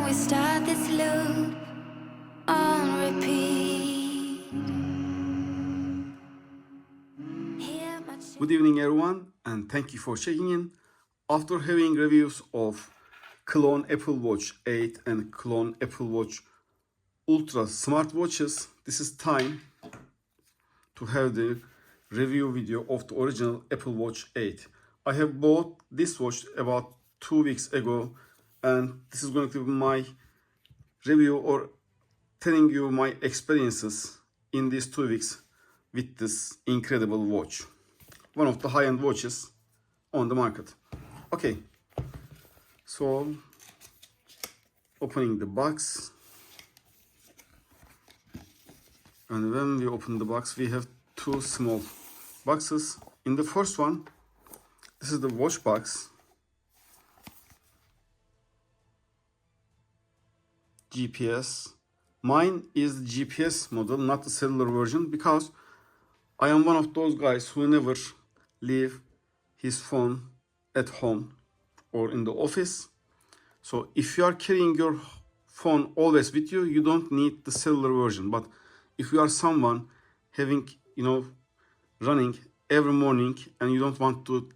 we start this loop on repeat. Good evening everyone, and thank you for checking in. After having reviews of clone Apple Watch 8 and clone Apple Watch Ultra smartwatches, this is time to have the review video of the original Apple Watch 8. I have bought this watch about 2 weeks ago, and this is going to be my review or telling you my experiences in these 2 weeks with this incredible watch. One of the high-end watches on the market. Okay, so opening the box, and when we open the box we have two small boxes. In the first one, this is the watch box, GPS. Mine is the GPS model, not the cellular version, because I am one of those guys who never leave his phone at home or in the office. So if you are carrying your phone always with you, you don't need the cellular version. But if you are someone having, running every morning and you don't want to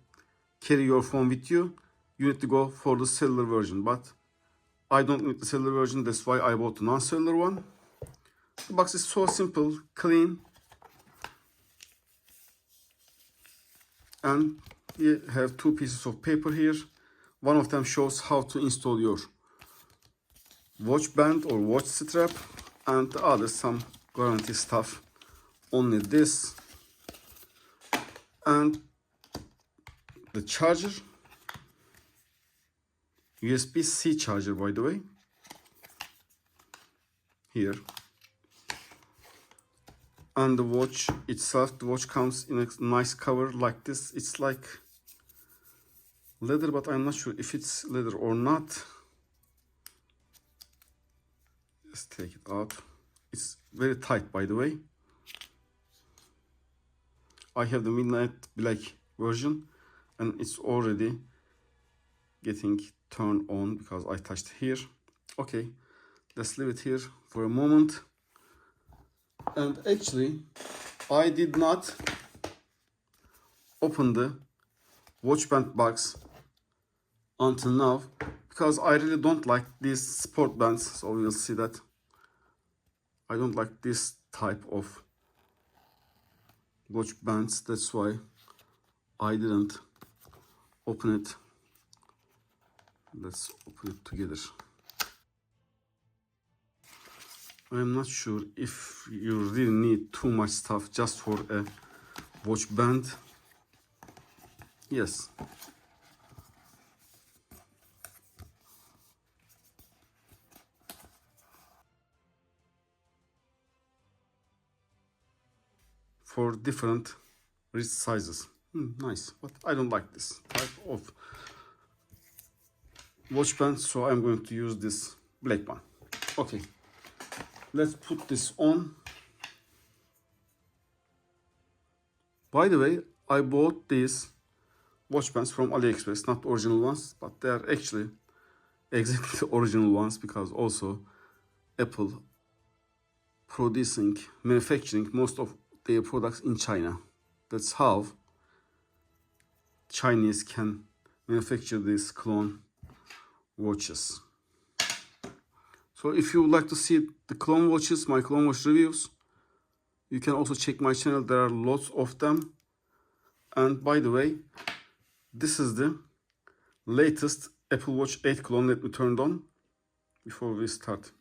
carry your phone with you, you need to go for the cellular version. But I don't need the cellular version, that's why I bought the non-cellular one. The box is so simple, clean, and you have two pieces of paper here. One of them shows how to install your watch band or watch strap, and the other some guarantee stuff. Only this and the charger, USB-C charger, by the way, here. And the watch itself, the watch comes in a nice cover like this. It's like leather, but I'm not sure if it's leather or not. Let's take it out. It's very tight, by the way. I have the midnight black version, and it's already getting turned on because I touched here. Okay, let's leave it here for a moment. And actually, I did not open the watch band box until now because I really don't like these sport bands. So we'll see that I don't like this type of watch bands. That's why I didn't open it. Let's open it together. I'm not sure if you really need too much stuff just for a watch band. Yes. For different wrist sizes. Nice, but I don't like this type of watch band, so I'm going to use this black one. Okay. Let's put this on. By the way, I bought these watch bands from AliExpress, not the original ones, but they are actually exactly the original ones because also Apple manufacturing most of their products in China. That's how Chinese can manufacture these clone watches. So if you would like to see the clone watches, my clone watch reviews, you can also check my channel. There are lots of them. And by the way, this is the latest Apple Watch 8 clone. Let me turn it on before we start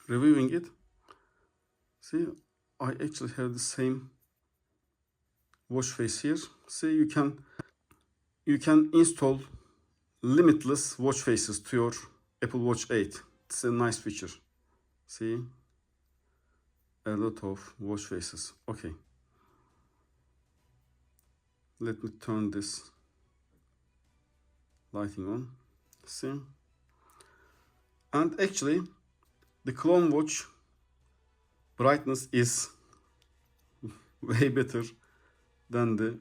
reviewing it. See, I actually have the same watch face here. See, you can install limitless watch faces to your Apple Watch 8. It's a nice feature. See, a lot of watch faces. Okay, let me turn this lighting on. See, and actually the clone watch brightness is way better than the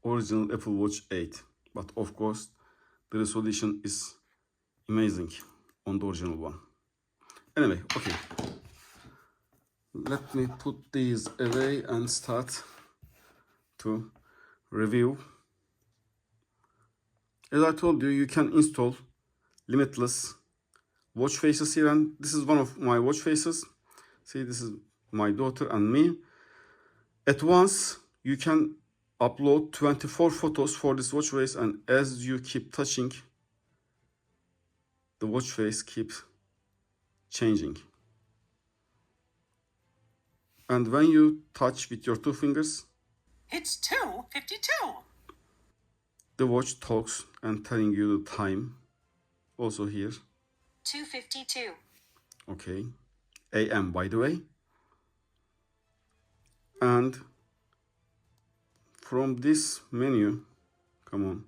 original Apple Watch 8, but of course the resolution is amazing. on the original one. Anyway, okay. Let me put these away and start to review. As I told you, you can install limitless watch faces here, and this is one of my watch faces. See, this is my daughter and me. At once, you can upload 24 photos for this watch face, and as you keep touching, the watch face keeps changing. And when you touch with your two fingers, It's 2:52. the watch talks and telling you the time. Also here, 2:52. okay, AM by the way. And from this menu, come on,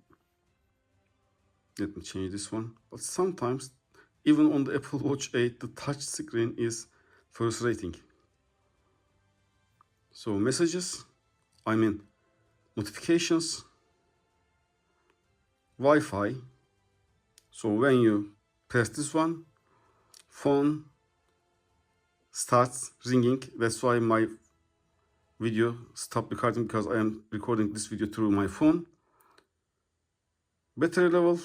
let me change this one. But sometimes, even on the Apple Watch 8, the touch screen is first rating. So messages, I mean notifications, Wi-Fi. So when you press this one, phone starts ringing. That's why my video stopped recording, because I am recording this video through my phone. Battery level,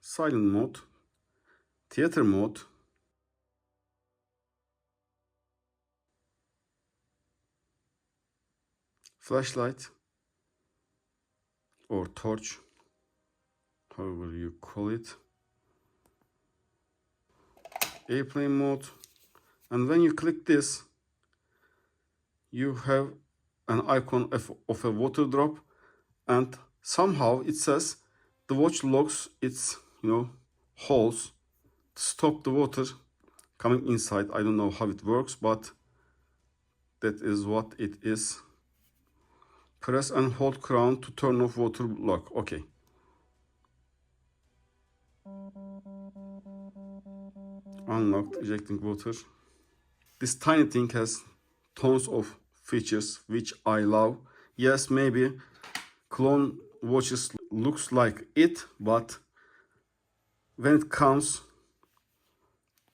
silent mode, theater mode, flashlight or torch, however you call it, airplane mode. And when you click this, you have an icon of a water drop, and somehow it says the watch locks its holes to stop the water coming inside. I don't know how it works, but that is what it is. Press and hold crown to turn off water lock. Okay. Unlocked, ejecting water. This tiny thing has tons of features which I love. Yes, maybe clone watches looks like it, but when it comes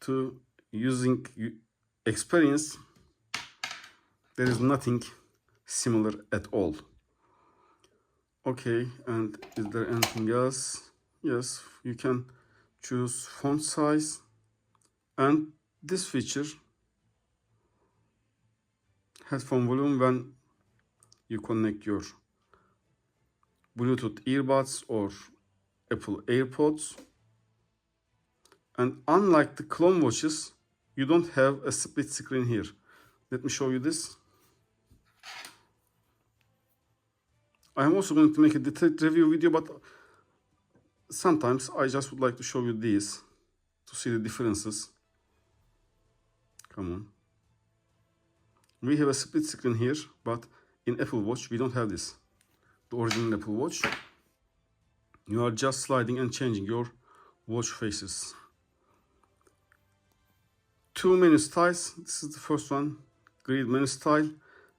to using experience, there is nothing similar at all. Okay, and is there anything else? Yes, you can choose font size, and this feature, headphone volume, when you connect your Bluetooth earbuds or Apple AirPods. And unlike the clone watches, you don't have a split screen here. Let me show you this. I am also going to make a detailed review video, but sometimes I just would like to show you these to see the differences. Come on. We have a split screen here, but in Apple Watch we don't have this. The original Apple Watch, you are just sliding and changing your watch faces. Two menu styles. This is the first one, grid menu style,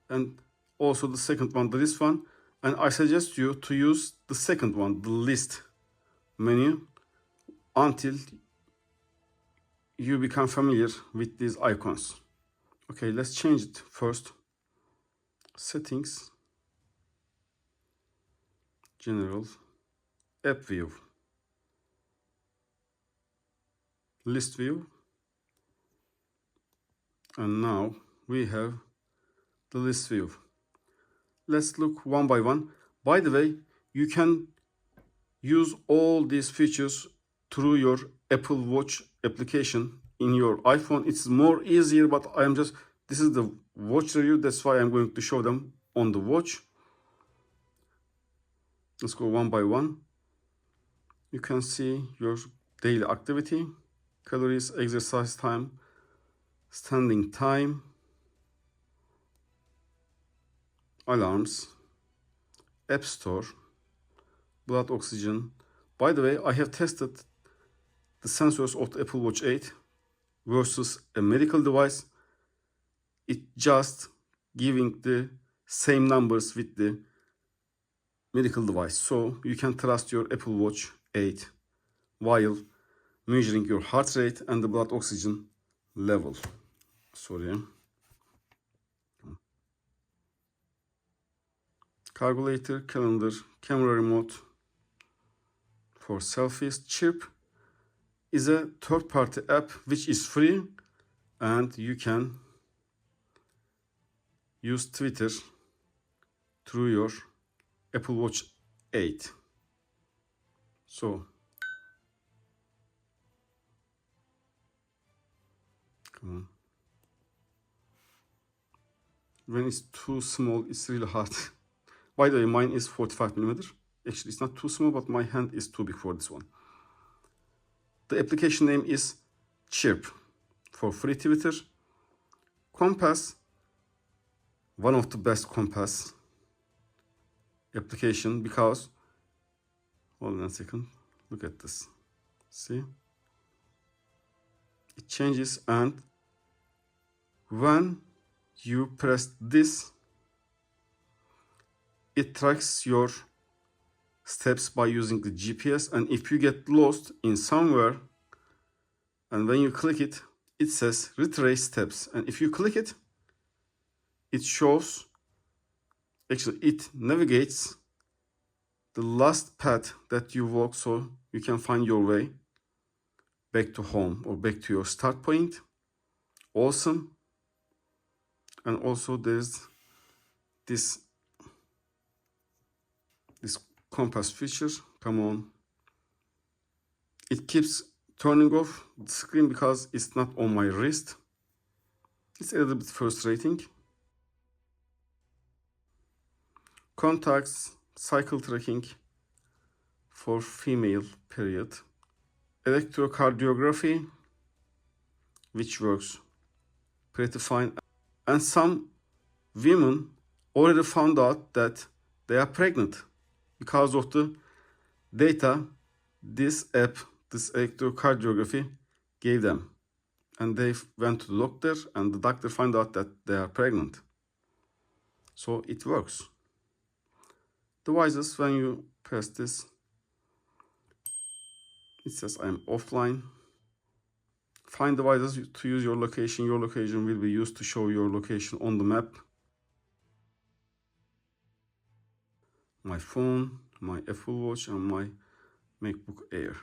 and also the second one, this one. And I suggest you to use the second one, the list menu, until you become familiar with these icons. Okay, let's change it first. Settings, general, app view, list view, and now we have the list view. Let's look one by one. By the way, you can use all these features through your Apple Watch application in your iPhone. It's more easier, but this is the watch review, that's why I'm going to show them on the watch. Let's go one by one. You can see your daily activity, calories, exercise time, standing time, alarms, App Store, blood oxygen. By the way, I have tested the sensors of the Apple Watch 8 versus a medical device. It just giving the same numbers with the medical device. So you can trust your Apple Watch 8 while measuring your heart rate and the blood oxygen level. Sorry. Calculator, calendar, camera remote for selfies. Chirp is a third-party app which is free, and you can use Twitter through your Apple Watch 8. So, come on. When it's too small, it's really hard. By the way, mine is 45 millimeter. Actually, it's not too small, but my hand is too big for this one. The application name is Chirp for free Twitter. Compass, one of the best compass application because, hold on a second, look at this. See? It changes, and when you press this, it tracks your steps by using the GPS, and if you get lost in somewhere and when you click it, it says retrace steps, and if you click it, it shows, actually it navigates the last path that you walk so you can find your way back to home or back to your start point. Awesome. And also there's this compass feature. Come on. It keeps turning off the screen because it's not on my wrist. It's a little bit frustrating. Contacts, cycle tracking for female period. Electrocardiography, which works pretty fine. And some women already found out that they are pregnant because of the data this app, this electrocardiography gave them. And they went to the doctor, and the doctor found out that they are pregnant. So it works. Devices, when you press this, it says I'm offline. Find devices to use your location. Your location will be used to show your location on the map. My phone, my Apple Watch, and my MacBook Air.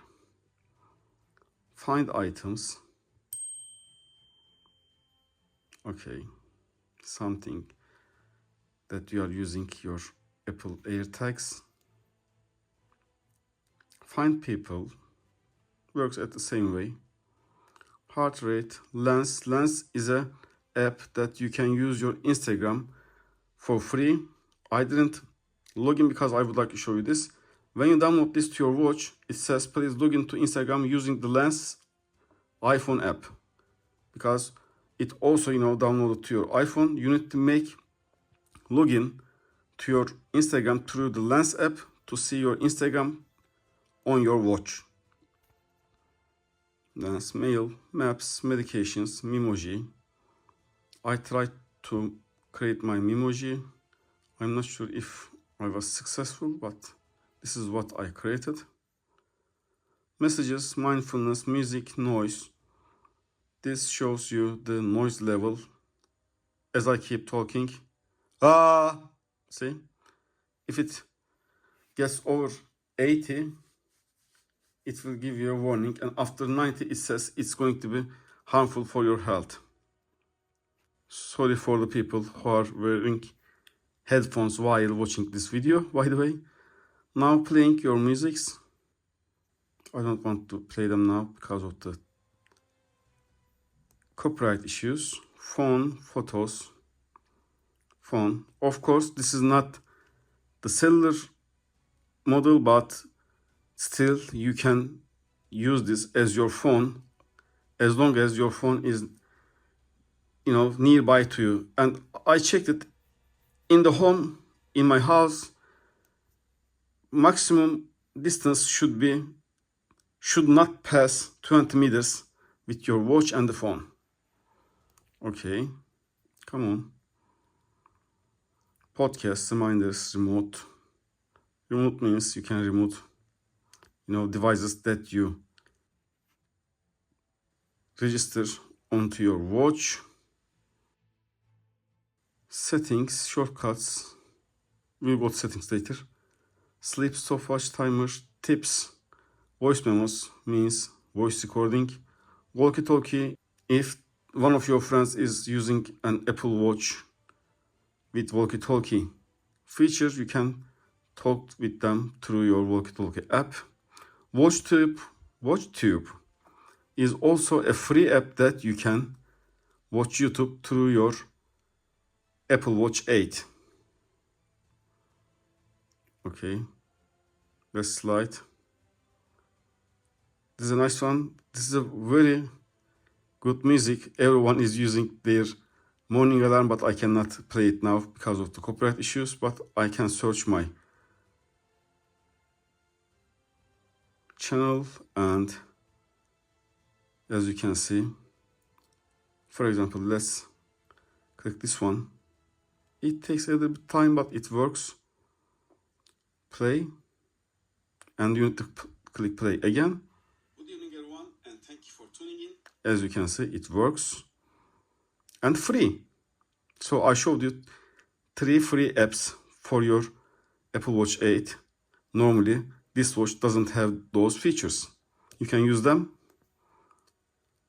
Find items. Okay, something that you are using your Apple AirTags. Find people, works at the same way. Heart rate, Lens. Lens is a app that you can use your Instagram for free. I didn't log in because I would like to show you this. When you download this to your watch, it says please log in to Instagram using the Lens iPhone app. Because it also, downloaded to your iPhone, you need to make login to your Instagram through the Lens app to see your Instagram on your watch. Lens, mail, maps, medications, Memoji. I tried to create my Memoji. I'm not sure if I was successful, but this is what I created. Messages, mindfulness, music, noise. This shows you the noise level as I keep talking. See? If it gets over 80, it will give you a warning, and after 90, it says it's going to be harmful for your health. Sorry for the people who are wearing headphones while watching this video, by the way. Now playing your musics. I don't want to play them now because of the copyright issues. Phone, photos, phone. Of course, this is not the cellular model, but still you can use this as your phone as long as your phone is nearby to you. And I checked it in the home, in my house, maximum distance should not pass 20 meters with your watch and the phone. Okay, come on. Podcast, reminders, remote. Remote means you can remote, devices that you register onto your watch. Settings, shortcuts. We'll go to settings later. Sleep, stopwatch, timer, tips. Voice memos means voice recording. Walkie-talkie, if one of your friends is using an Apple Watch with walkie-talkie feature, you can talk with them through your walkie-talkie app. WatchTube is also a free app that you can watch YouTube through your Apple Watch 8. Okay, let's slide. This is a nice one. This is a very good music. Everyone is using their morning alarm, but I cannot play it now because of the copyright issues, but I can search my channel, and as you can see, for example, let's click this one. It takes a little bit of time, but it works. Play, and you need to click play again. Good evening, everyone, and thank you for tuning in. As you can see, it works and free. So I showed you 3 free apps for your Apple Watch 8. Normally, this watch doesn't have those features. You can use them.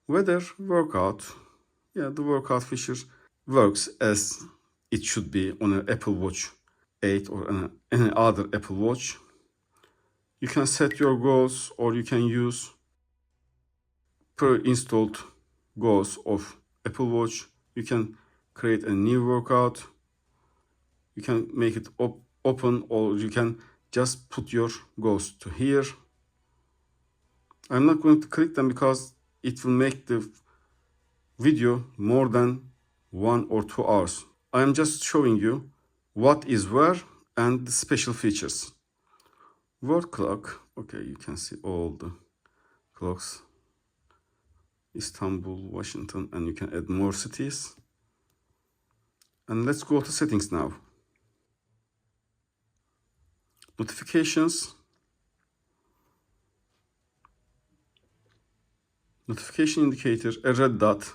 Weather, workout. Yeah, the workout feature works as it should be on an Apple Watch 8 or any other Apple Watch. You can set your goals, or you can use pre-installed goals of Apple Watch. You can create a new workout. You can make it open, or you can just put your goals to here. I'm not going to click them because it will make the video more than 1 or 2 hours. I am just showing you what is where and the special features. World clock. Okay, you can see all the clocks. Istanbul, Washington, and you can add more cities. And let's go to settings now. Notifications. Notification indicator, a red dot.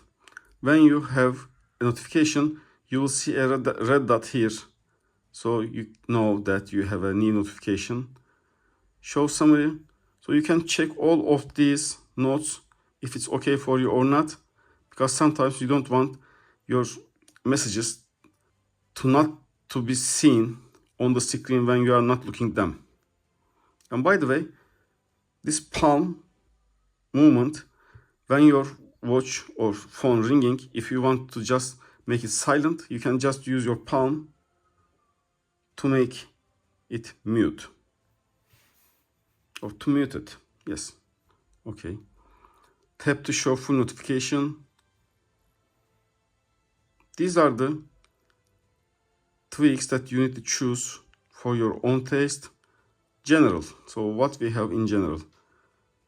When you have a notification, you will see a red dot here. So you know that you have a new notification. Show summary. So you can check all of these notes if it's okay for you or not, because sometimes you don't want your messages to be seen on the screen when you are not looking at them. And by the way, this palm movement, when your watch or phone ringing, if you want to just make it silent, you can just use your palm to make it mute, or to mute it. Yes. Okay. Tap to show full notification. These are the tweaks that you need to choose for your own taste. General. So what we have in general.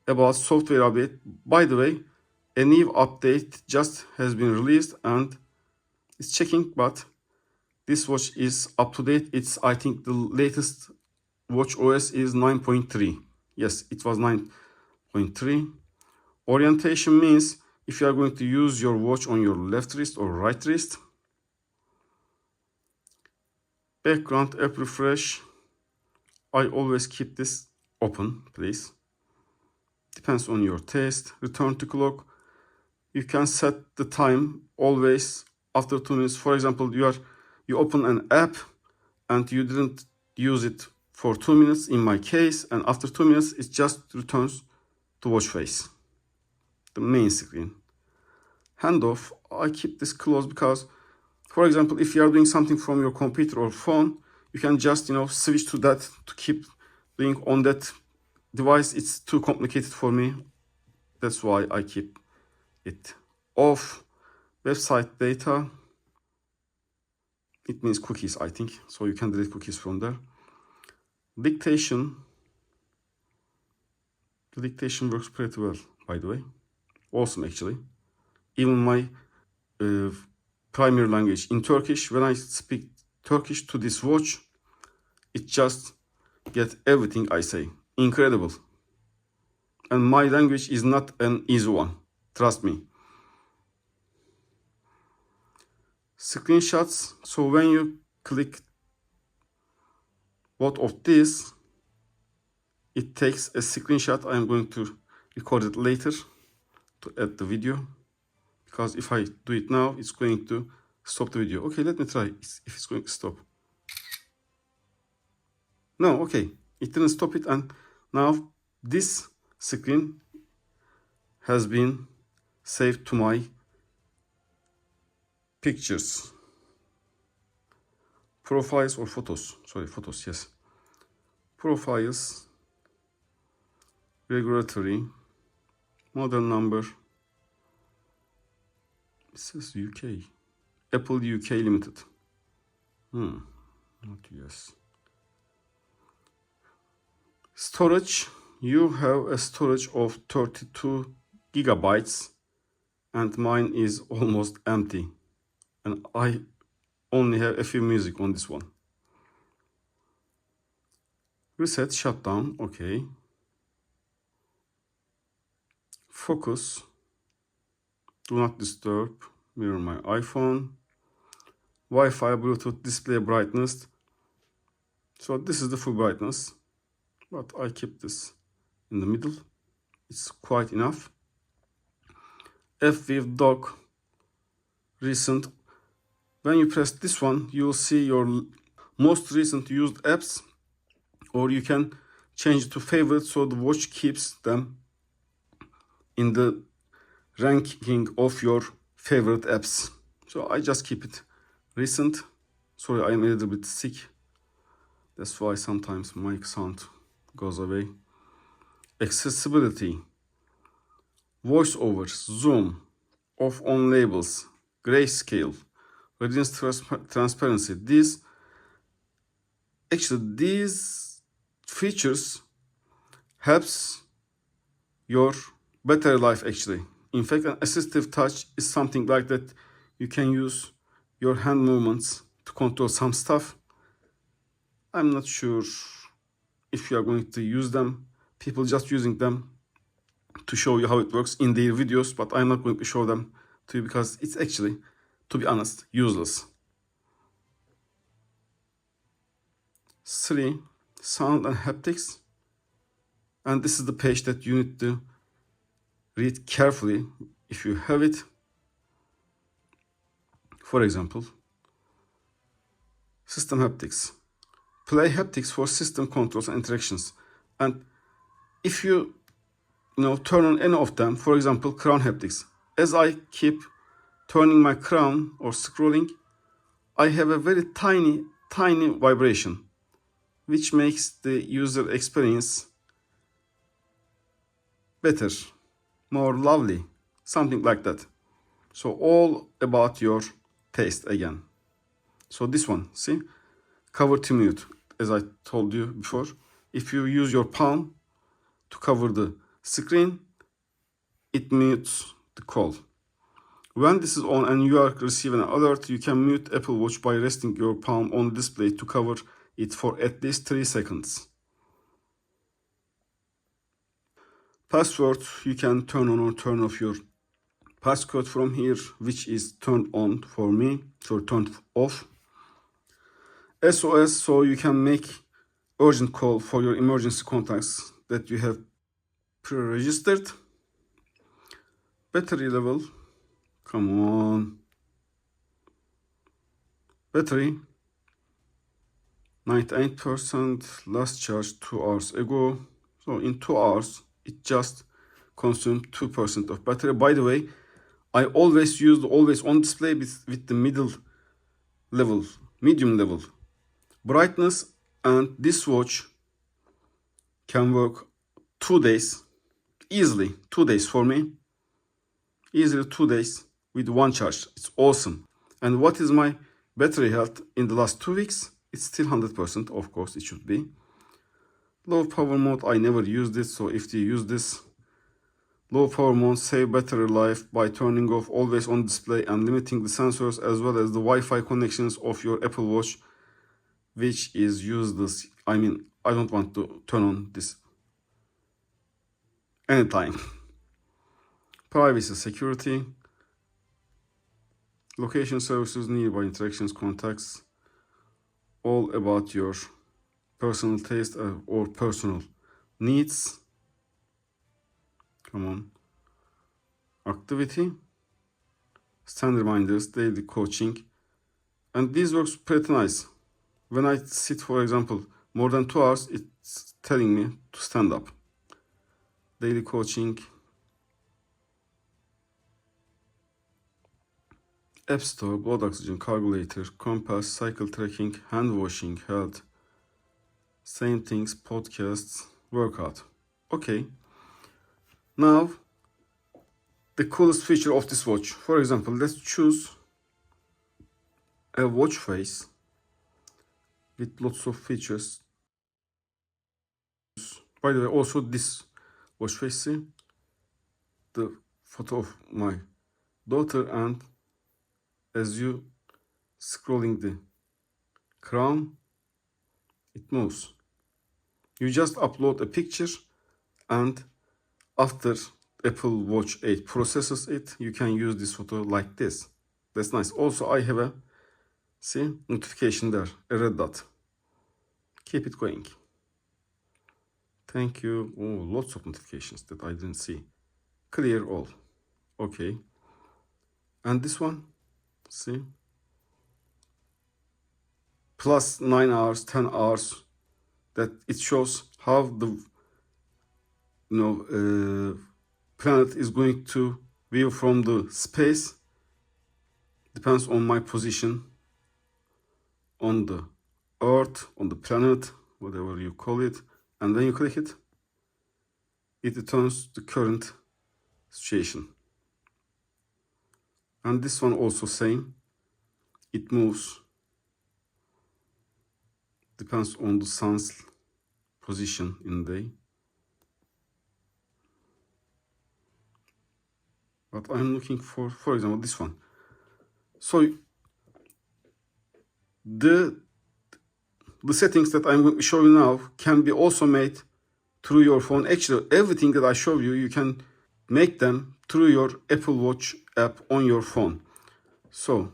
About software update. By the way, a new update just has been released and it's checking, but this watch is up to date. It's, I think, the latest watch OS is 9.3. Yes, it was 9.3. Orientation means if you are going to use your watch on your left wrist or right wrist. Background app refresh. I always keep this open, please. Depends on your taste. Return to clock. You can set the time always after 2 minutes. For example, you open an app and you didn't use it for 2 minutes in my case, and after 2 minutes it just returns to watch face, the main screen. Handoff, I keep this closed because, for example, if you are doing something from your computer or phone, you can just switch to that to keep doing on that device. It's too complicated for me. That's why I keep it off. Website data, it means cookies, I think, so you can delete cookies from there. Dictation. The dictation works pretty well, by the way. Awesome, actually. Even my primary language in Turkish, when I speak Turkish to this watch, it just gets everything I say. Incredible. And my language is not an easy one, trust me. screenshots. So when you click both of these, it takes a screenshot. I'm going to record it later to add the video, because if I do it now, it's going to stop the video. Okay, let me try if it's going to stop. No, okay, it didn't stop it, and now this screen has been saved to my pictures, profiles or photos. Sorry, photos, yes. Profiles, regulatory, model number. It says UK. Apple UK Limited. Not US. Storage. You have a storage of 32 gigabytes and mine is almost empty. And I only have a few music on this one. Reset, shutdown, okay. Focus. Do not disturb. Mirror my iPhone. Wi-Fi, Bluetooth, display brightness. So this is the full brightness, but I keep this in the middle. It's quite enough. F-Wave dock, recent. When you press this one, you will see your most recent used apps, or you can change it to favorite, so the watch keeps them in the ranking of your favorite apps. So I just keep it recent. Sorry, I'm a little bit sick. That's why sometimes my sound goes away. Accessibility, voiceovers, zoom, off on labels, grayscale, radiance transparency. These features helps your battery life actually. In fact, an assistive touch is something like that. You can use your hand movements to control some stuff. I'm not sure if you are going to use them. People just using them to show you how it works in their videos, but I'm not going to show them to you because it's actually, to be honest, useless. 3. Sound and haptics. And this is the page that you need to read carefully if you have it. For example, system haptics. Play haptics for system controls and interactions. And if you turn on any of them, for example, crown haptics. As I keep turning my crown or scrolling, I have a very tiny vibration, which makes the user experience better, more lovely, something like that. So all about your taste again. So this one, see, cover to mute, as I told you before. If you use your palm to cover the screen, it mutes the call. When this is on and you are receiving an alert, you can mute Apple Watch by resting your palm on the display to cover it for at least 3 seconds. Password, you can turn on or turn off your passcode from here, which is turned on for me, so turned off. SOS, so you can make urgent call for your emergency contacts that you have pre-registered. Battery level, come on. Battery, 98%, last charge 2 hours ago. So in 2 hours, it just consumed 2% of battery. By the way, I always use the always on display with the medium level brightness, and this watch can work 2 days, easily 2 days for me, easily 2 days with one charge. It's awesome. And what is my battery health in the last 2 weeks? It's still 100%, of course it should be. Low power mode, I never used it, so if you use this, low power mode save battery life by turning off always on display and limiting the sensors as well as the Wi-Fi connections of your Apple Watch, which is useless. I mean, I don't want to turn on this anytime. Privacy, security. Location services, nearby interactions, contacts, all about your personal taste or personal needs. Come on. Activity, stand reminders, daily coaching. And this works pretty nice. When I sit, for example, more than 2 hours, it's telling me to stand up. Daily coaching, App Store, blood oxygen, calculator, compass, cycle tracking, hand washing, health, same things, podcasts, workout. Okay. Now, the coolest feature of this watch. For example, let's choose a watch face with lots of features. By the way, also this watch face, see the photo of my daughter, and as you scrolling the crown, it moves. You just upload a picture, and after Apple Watch 8 processes it, you can use this photo like this. That's nice. Also, I have a, see, notification there, a red dot. Keep it going. Thank you. Oh, lots of notifications that I didn't see. Clear all. Okay. And this one, see, plus 9 hours, 10 hours, that it shows how the planet is going to view from the space. Depends on my position on the earth, on the planet, whatever you call it. And when you click it, it returns the current situation. And this one also same. It moves. Depends on the sun's position in the day. But I'm looking for example, this one. So the settings that I'm going to show you now can be also made through your phone. Actually, everything that I show you, you can make them through your Apple Watch app on your phone. So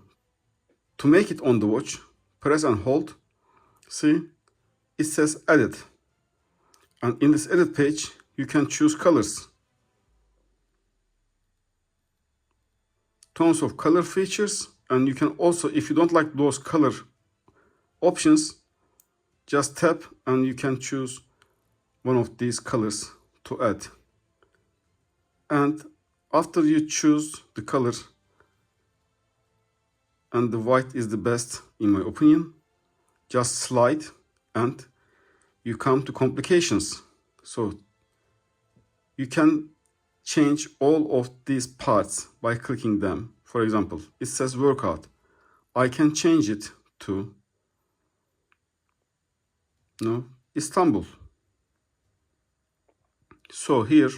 to make it on the watch, press and hold. See, it says edit. And in this edit page, you can choose colors. Tons of color features. And you can also, if you don't like those color options, just tap and you can choose one of these colors to add. And after you choose the color, and the white is the best in my opinion, just slide and you come to complications. So you can change all of these parts by clicking them. For example, it says workout. I can change it to Istanbul. So here,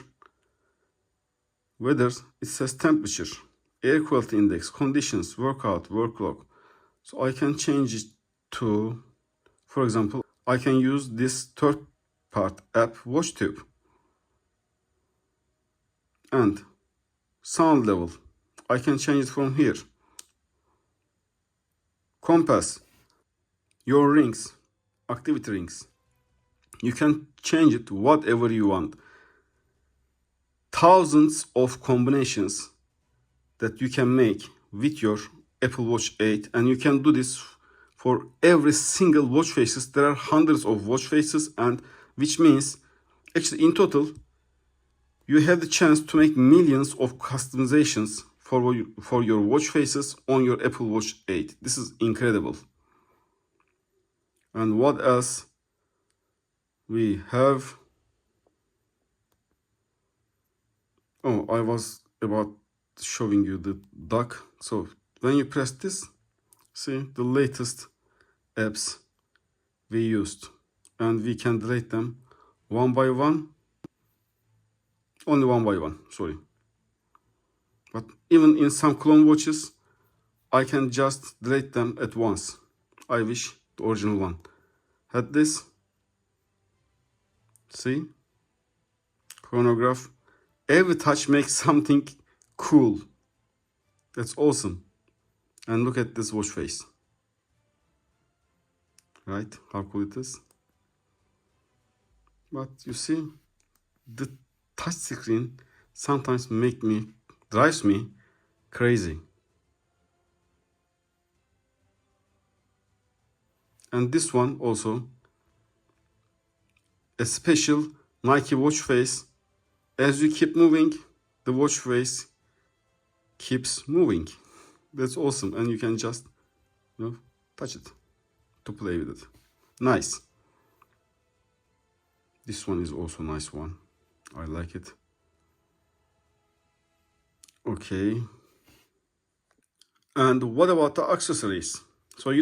weather, it says temperature, air quality index, conditions, workout, work log. So I can change it to, for example, I can use this third part app, WatchTube. And sound level, I can change it from here. Compass, your rings, activity rings. You can change it to whatever you want. Thousands of combinations that you can make with your Apple Watch 8, and you can do this for every single watch faces. There are hundreds of watch faces, and which means actually in total you have the chance to make millions of customizations for your watch faces on your Apple Watch 8. This is incredible. And what else we have? Oh, I was about showing you the dock. So when you press this, see the latest apps we used, and we can delete them one by one. Only one by one, sorry. But even in some clone watches, I can just delete them at once. I wish the original one had this. See? Chronograph. Every touch makes something cool. That's awesome. And look at this watch face. Right? How cool it is. But you see, the touch screen sometimes drives me crazy. And this one also, a special Nike watch face. As you keep moving, the watch face keeps moving. That's awesome. And you can just, touch it to play with it. Nice. This one is also a nice one. I like it. Okay. And what about the accessories? So,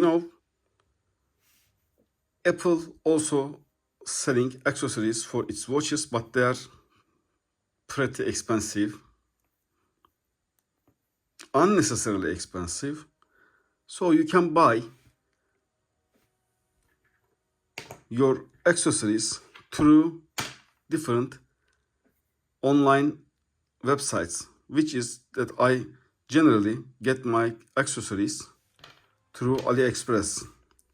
Apple also selling accessories for its watches, but they are pretty expensive. Unnecessarily expensive. So you can buy your accessories through different online websites, which is that I generally get my accessories through AliExpress.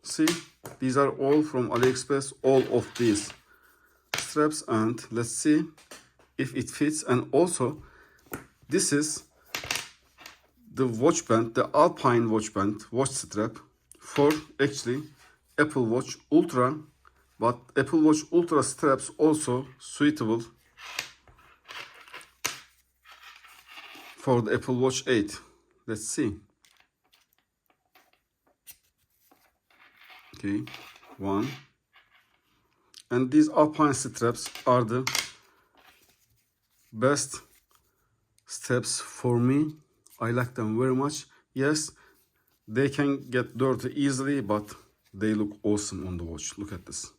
See, these are all from AliExpress, all of these straps, and let's see if it fits. And also, this is the watch band, the Alpine watch band, watch strap for actually Apple Watch Ultra, but Apple Watch Ultra straps also suitable for the Apple Watch 8. Let's see. Okay, one. And these Alpine straps are the best straps for me. I like them very much. Yes, they can get dirty easily, but they look awesome on the watch. Look at this.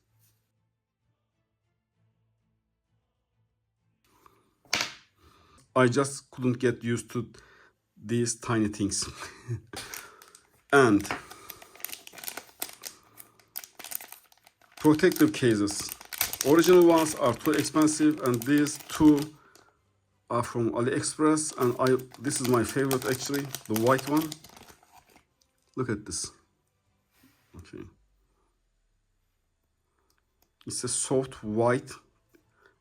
I just couldn't get used to these tiny things. And protective cases. Original ones are too expensive, and these two are from AliExpress, and this is my favorite actually, the white one. Look at this. Okay. It's a soft white,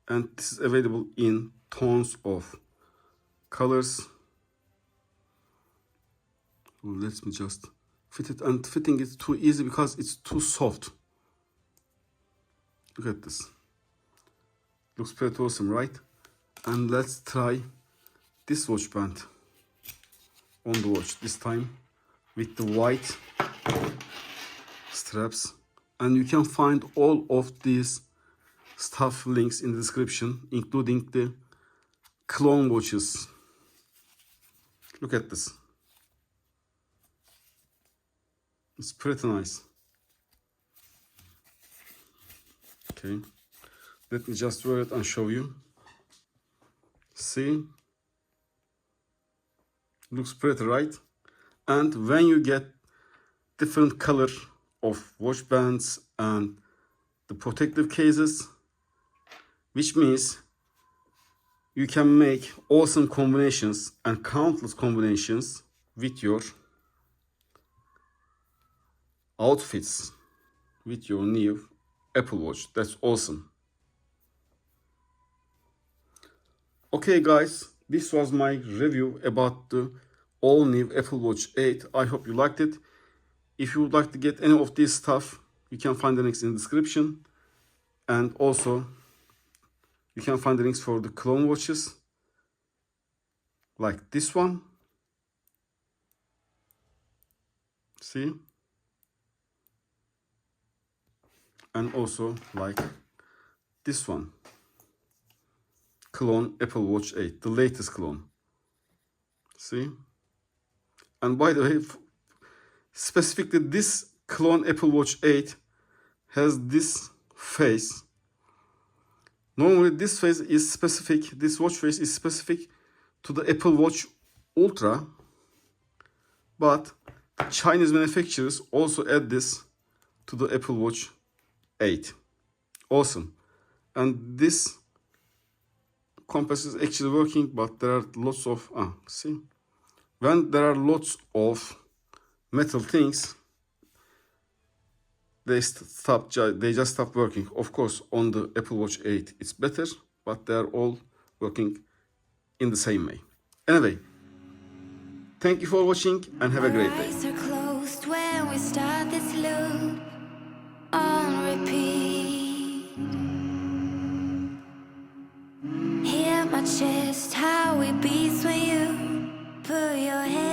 and this is available in tons of colors. Let me just fit it, and fitting is too easy because it's too soft. Look at this. Looks pretty awesome, right? And let's try this watch band on the watch, this time with the white straps. And you can find all of these stuff links in the description, including the clone watches. Look at this. It's pretty nice. Okay, let me just wear it and show you. See, looks pretty, right? And when you get different color of watch bands and the protective cases, which means you can make awesome combinations and countless combinations with your outfits with your new Apple Watch. That's awesome. Okay guys, this was my review about the all new Apple Watch 8. I hope you liked it. If you would like to get any of this stuff, you can find the links in the description. And also, you can find the links for the clone watches, like this one. See? And also like this one. Clone Apple Watch 8, the latest clone. See? And by the way, specifically this clone Apple Watch 8 has this face. Normally this face is specific, this watch face is specific to the Apple Watch Ultra, but Chinese manufacturers also add this to the Apple Watch 8. Awesome. And this compass is actually working, but there are lots of, see, when there are lots of metal things, they just stop working. Of course, on the Apple Watch 8, it's better, but they're all working in the same way. Anyway, thank you for watching and have a Our great day. eyes are closed when we start this loop on repeat. Hear my chest, how it beats when you put your head